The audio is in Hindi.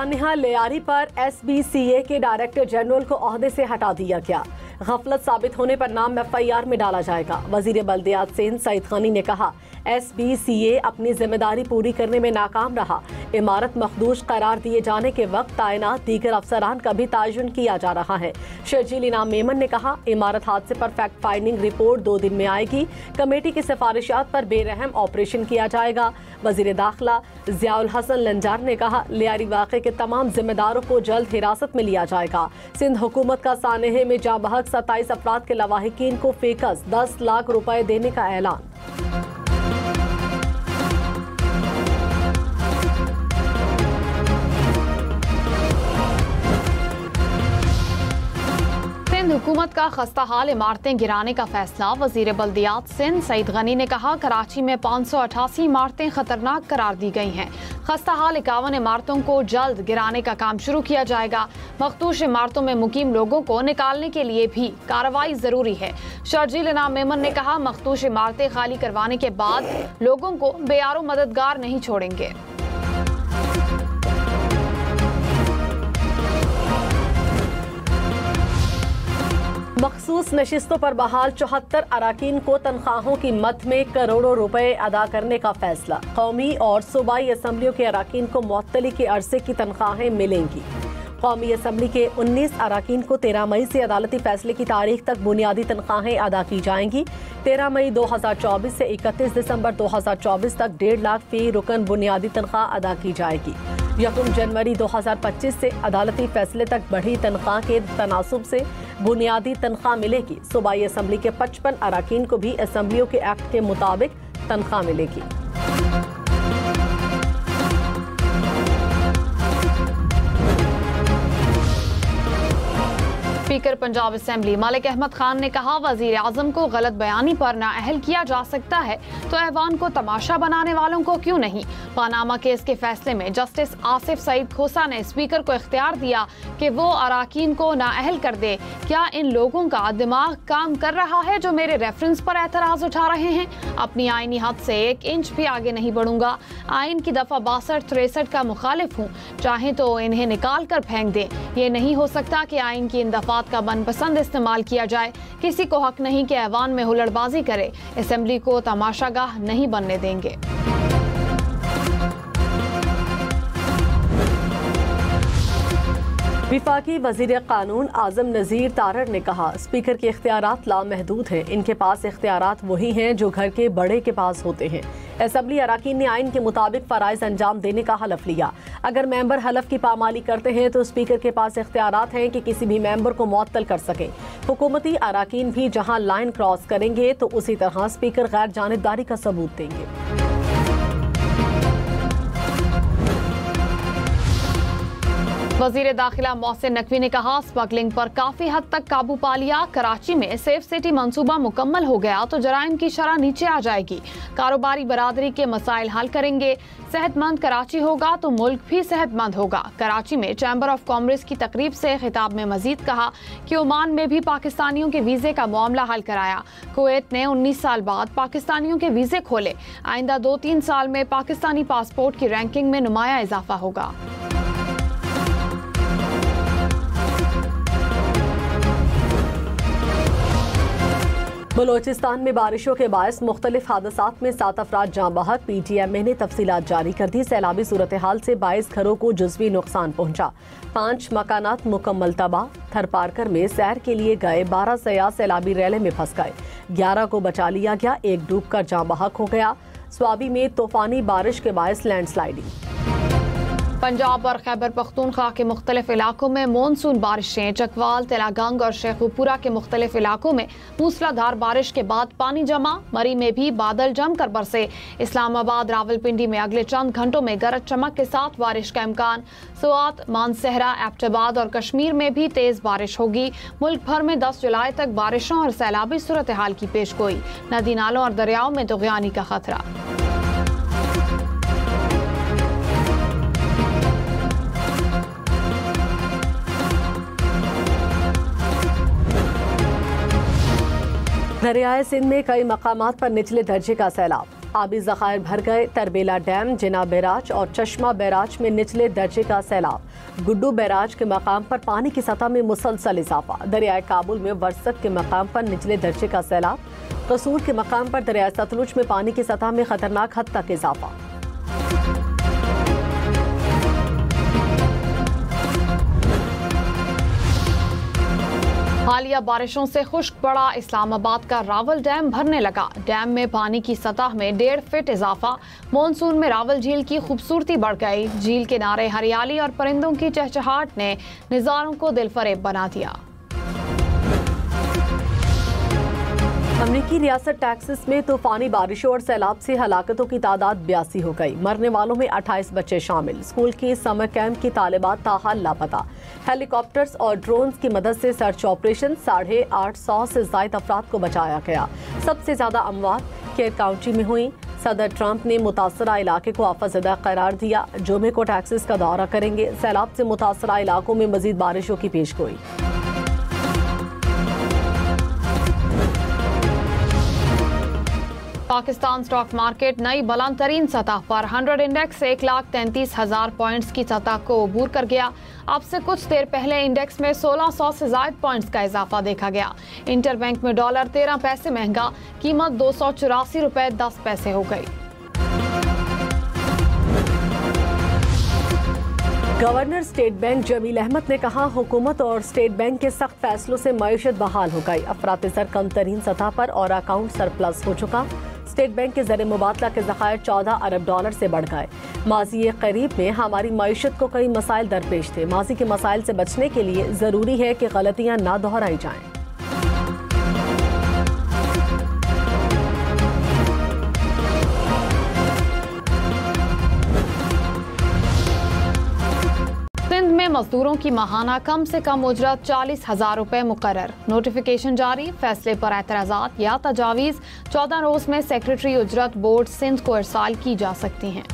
सानिया लियारी पर SBCA के डायरेक्टर जनरल को ओहदे से हटा दिया गया। गफलत साबित होने पर नाम FIR में डाला जाएगा। वजीर बल्दियात सिंध सईद गनी ने कहा, SBCA अपनी जिम्मेदारी पूरी करने में नाकाम रहा। इमारत मखदूश करार दिए जाने के वक्त तैनात दीगर अफसरान का भी तयन किया जा रहा है। शर्जील इनाम मेमन ने कहा, इमारत हादसे पर फैक्ट फाइंडिंग रिपोर्ट 2 दिन में आएगी। कमेटी की सिफारिशात पर बेरहम ऑपरेशन किया जाएगा। वजीर दाखिला जियाउल हसन लंजार ने कहा, लियारी वाक़े के तमाम जिम्मेदारों को जल्द हिरासत में लिया जाएगा। सिंध हुकूमत का सानेहे में जा बहक 27 अफराद के लवाहिकीन को फेकस 10 लाख रुपए देने का ऐलान। हुकूमत का खस्ता हाल इमारतें गिराने का फैसला। वजीर बल्दियात सिंध सईद गनी ने कहा, कराची में 588 इमारतें खतरनाक करार दी गई हैं। खस्ता हाल 51 इमारतों को जल्द गिराने का काम शुरू किया जाएगा। मखदूश इमारतों में मुकीम लोगों को निकालने के लिए भी कार्रवाई जरूरी है। शर्जील इनाम मेमन ने कहा, मखदूश इमारतें खाली करवाने के बाद लोगों को बेयारो मददगार नहीं छोड़ेंगे। मखसूस नशिस्तों पर बहाल 74 अराकीन को तनख्वाहों की मद में करोड़ों रुपए अदा करने का फैसला। कौमी और सूबाई असम्बलियों के अराकीन को मुअत्तली के अरसे की तनख्वाहें मिलेंगी। कौमी असम्बली के 19 अराकीन को 13 मई से अदालती फैसले की तारीख तक बुनियादी तनख्वाहें अदा की जाएंगी। 13 मई 2024 से 31 दिसंबर 2024 तक 1.5 लाख फी रुकन बुनियादी तनख्वाह अदा की जाएगी। 1 जनवरी 2025 से अदालती फैसले तक बढ़ी तनख्वाह के तनासुब से बुनियादी तनख्वाह मिलेगी। सूबाई असम्बली के 55 अराकीन को भी असम्बलियों के एक्ट के मुताबिक तनख्वाह मिलेगी। स्पीकर पंजाब असेंबली मलिक अहमद खान ने कहा, वजीर आजम को गलत बयानी पर नाअहल किया जा सकता है तो ऐवान को तमाशा बनाने वालों को क्यों नहीं। पानामा केस के फैसले में जस्टिस आसिफ सईद खोसा ने स्पीकर को इख्तियार दिया कि वो अराकीन को नाअहल कर दे। क्या इन लोगों का दिमाग काम कर रहा है जो मेरे रेफरेंस पर एतराज उठा रहे हैं? अपनी आईनी हद से 1 इंच भी आगे नहीं बढ़ूंगा। आइन की दफा 62-63 का मुखालिफ हूँ। चाहे तो इन्हें निकाल कर फेंक दें। ये नहीं हो सकता कि आइन की इन दफात का मनपसंद इस्तेमाल किया जाए। किसी को हक नहीं कि ऐवान में हुल्लड़बाजी करे। असेंबली को तमाशागाह नहीं बनने देंगे। विफाकी वजीर कानून आजम नज़ीर तारड़ ने कहा, स्पीकर के इख्तियारात लामहदूद हैं। इनके पास इख्तियारात वही हैं जो घर के बड़े के पास होते हैं। असेंबली अराकीन ने आइन के मुताबिक फराइज अंजाम देने का हलफ लिया। अगर मेंबर हलफ की पामाली करते हैं तो स्पीकर के पास इख्तियारात हैं कि किसी भी मेंबर को मुअत्तल कर सके। हुकूमती अराकीन भी जहां लाइन क्रॉस करेंगे तो उसी तरह स्पीकर गैर जानिबदारी का सबूत देंगे। वजीर दाखिला मोहसिन नकवी ने कहा, स्मगलिंग पर काफी हद तक काबू पा लिया। कराची में सेफ सिटी मंसूबा मुकम्मल हो गया तो जराइम की शरह नीचे आ जाएगी। कारोबारी बरादरी के मसाइल हल करेंगे। सेहतमंद कराची होगा तो मुल्क भी सेहतमंद होगा। कराची में चैम्बर ऑफ कॉमर्स की तकरीब से खिताब में मजीद कहा कि ओमान में भी पाकिस्तानियों के वीजे का मामला हल कराया। कुवैत ने 19 साल बाद पाकिस्तानियों के वीजे खोले। आइंदा 2-3 साल में पाकिस्तानी पासपोर्ट की रैंकिंग में नुमाया इजाफा होगा। बलोचिस्तान में बारिशों के बायस मुख्तलिफ हादसात में 7 अफराद जाँ बहक। PTMA ने तफसीलात जारी कर दी। सैलाबी सूरत हाल से 22 घरों को जुज़वी नुकसान पहुंचा। 5 मकानात मुकम्मल तबाह। थरपारकर में सैर के लिए गए 12 सयाह सैलाबी रैले में फंस गए। 11 को बचा लिया गया, 1 डूब कर जाँ बहक हो गया। स्वाबी में तूफानी बारिश के बायस लैंडस्लाइडिंग। पंजाब और खैबर पख्तूनख्वा के मुख्तलिफ इलाकों में मानसून बारिशें। चकवाल, तेलागंग और शेखुपुरा के मुख्तलिफ इलाकों में मूसलाधार बारिश के बाद पानी जमा। मरी में भी बादल जमकर बरसे। इस्लामाबाद, रावलपिंडी में अगले चंद घंटों में गरज चमक के साथ बारिश का इम्कान। सुआत, मानसहरा, एबटाबाद और कश्मीर में भी तेज बारिश होगी। मुल्क भर में 10 जुलाई तक बारिशों और सैलाबी सूरत हाल की पेशगोई। नदी नालों और दरियाओं में तुग़यानी का खतरा। दरियाए सिंध में कई मकामात पर निचले दर्जे का सैलाब। आबी ज़खायर भर गए। तरबेला डैम, जिना बैराज और चश्मा बैराज में निचले दर्जे का सैलाब। गुड्डू बैराज के मकाम पर पानी की सतह में मुसलसल इजाफा। दरियाए काबुल में वर्सक के मकाम पर निचले दर्जे का सैलाब। कसूर के मकाम पर दरियाए सतलुज में पानी की सतह में खतरनाक हद तक इजाफा। हालिया बारिशों से खुश्क पड़ा इस्लामाबाद का रावल डैम भरने लगा। डैम में पानी की सतह में 1.5 फीट इजाफा। मॉनसून में रावल झील की खूबसूरती बढ़ गई। झील किनारे हरियाली और परिंदों की चहचहाट ने नज़ारों को दिलफरेब बना दिया। अमरीकी रियासत टेक्सास में तूफानी बारिशों और सैलाब से हलाकतों की तादाद 82 हो गई। मरने वालों में 28 बच्चे शामिल। स्कूल की समर कैंप की तालिबात ताहाल लापता। हेलीकॉप्टर्स और ड्रोन्स की मदद से सर्च ऑपरेशन। 850 से ज्यादा अफराद को बचाया गया। सबसे ज्यादा अमवात केयर काउंटी में हुई। सदर ट्रंप ने मुतासरा इलाके को आफतज़दा करार दिया। जुमे को टेक्सास का दौरा करेंगे। सैलाब से मुतासरा इलाकों में मजीद बारिशों की पेशगोई। पाकिस्तान स्टॉक मार्केट नई बुलंद तरीन सतह पर 100 इंडेक्स 1,33,000 पॉइंट्स की सतह को अबूर कर गया। अब से कुछ देर पहले इंडेक्स में 1600 से ज्यादा पॉइंट्स का इजाफा देखा गया। इंटरबैंक में डॉलर 13 पैसे महंगा, कीमत 284 रुपए 10 पैसे हो गई। Governor State Bank Jameel Ahmed ने कहा, हुकूमत और स्टेट बैंक के सख्त फैसलों से मईशत बहाल हो गई। अफरात-ए-ज़र कम तरीन सतह पर और अकाउंट सरप्लस हो चुका। स्टेट बैंक के ज़र मुबादला के ज़खायर 14 अरब डॉलर से बढ़ गए। माज़ी करीब में हमारी मईशत को कई मसाइल दरपेश थे। माज़ी के मसाइल से बचने के लिए ज़रूरी है कि गलतियाँ ना दोहराई जाएं। सिंध में मजदूरों की माहाना कम से कम उजरत 40,000 रुपए मुकर्रर। नोटिफिकेशन जारी। फैसले पर एतराज़ात या तजावीज़ 14 रोज में सेक्रेटरी उजरत बोर्ड सिंध को इरसाल की जा सकती हैं।